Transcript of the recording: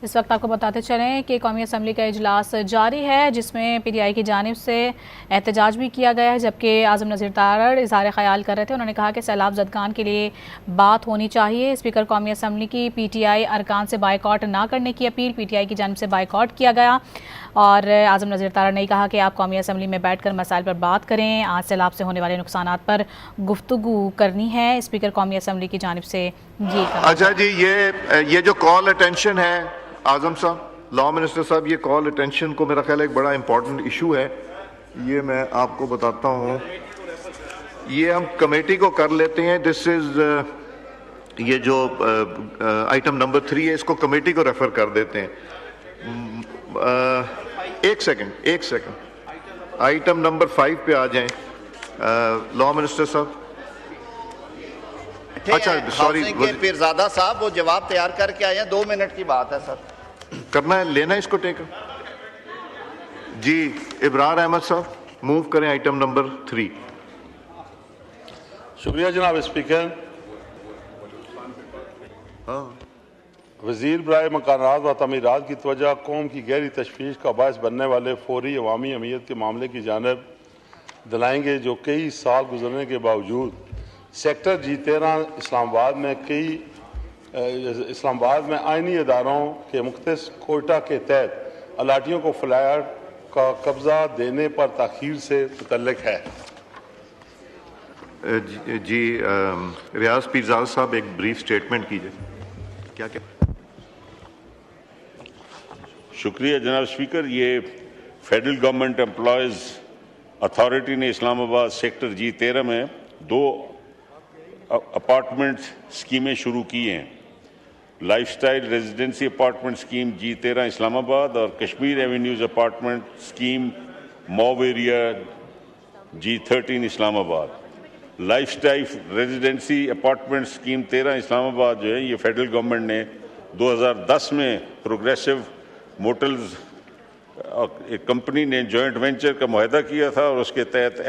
इस वक्त आपको बताते चलें कि कौमी असम्बली का इजलास जारी है, जिसमें PTI की जानिब से एहतजाज भी किया गया है, जबकि आज़म नज़ीर तारड़ इज़हार ख्याल कर रहे थे। उन्होंने कहा कि सैलाब ज़दगान के लिए बात होनी चाहिए। स्पीकर कौमी असम्बली की PTI अरकान से बाइकआउट ना करने की अपील PTI की जानिब से बाइकआउट किया गया और आज़म नज़ीर तारड़ ने कहा कि आप कौमी असम्बली में बैठ कर मसाइल पर बात करें, आज सैलाब से होने वाले नुकसानात पर गुफ्तगू करनी है। स्पीकर कौमी असम्बली की जानिब से ये कहा। अच्छा जी, ये जो कॉल अटेंशन है आजम साहब, लॉ मिनिस्टर साहब, ये कॉल अटेंशन को मेरा ख्याल है एक बड़ा इंपॉर्टेंट इशू है। ये मैं आपको बताता हूँ, ये हम कमेटी को कर लेते हैं। दिस इज ये जो आइटम नंबर 3 है, इसको कमेटी को रेफर कर देते हैं। एक सेकंड, आइटम नंबर 5 पे आ जाएं लॉ मिनिस्टर साहब। अच्छा सॉरी, पीरजादा साहब वो जवाब तैयार करके आए हैं, 2 मिनट की बात है सर। करना है, लेना है इसको टेक जी। इब्रार अहमद साहब मूव करें आइटम नंबर 3। शुक्रिया जनाब स्पीकर। वज़ीर बराए मकानात व तमीरात की तवज्जो कौम की गहरी तशवीश का बायस बनने वाले फौरी अवामी अहमियत के मामले की जानब दिलाएंगे, जो कई साल गुजरने के बावजूद सेक्टर G13 इस्लामाबाद में आइनी इदारों के मुख्तस कोटा के तहत अलाटियों को फ्लायर का कब्जा देने पर ताख़ीर से मुतल्लिक है। जी रियाज पीरजादा साहब एक ब्रीफ स्टेटमेंट कीजिए। क्या शुक्रिया जनाब स्पीकर। ये फेडरल गवर्नमेंट एम्प्लॉयज़ अथॉरिटी ने इस्लामाबाद सेक्टर G13 में 2 अपार्टमेंट स्कीमें शुरू की हैं। Lifestyle residency apartment scheme G13 Islamabad और कश्मीर एवेन्यूज़ अपार्टमेंट स्कीम मॉब area G13 Islamabad. Lifestyle residency apartment scheme 13 Islamabad जो है, ये फेडरल गवर्नमेंट ने 2010 में प्रोग्रेसिव मोटर्स एक कंपनी ने जॉइंट वेंचर का मुआहदा किया था और उसके तहत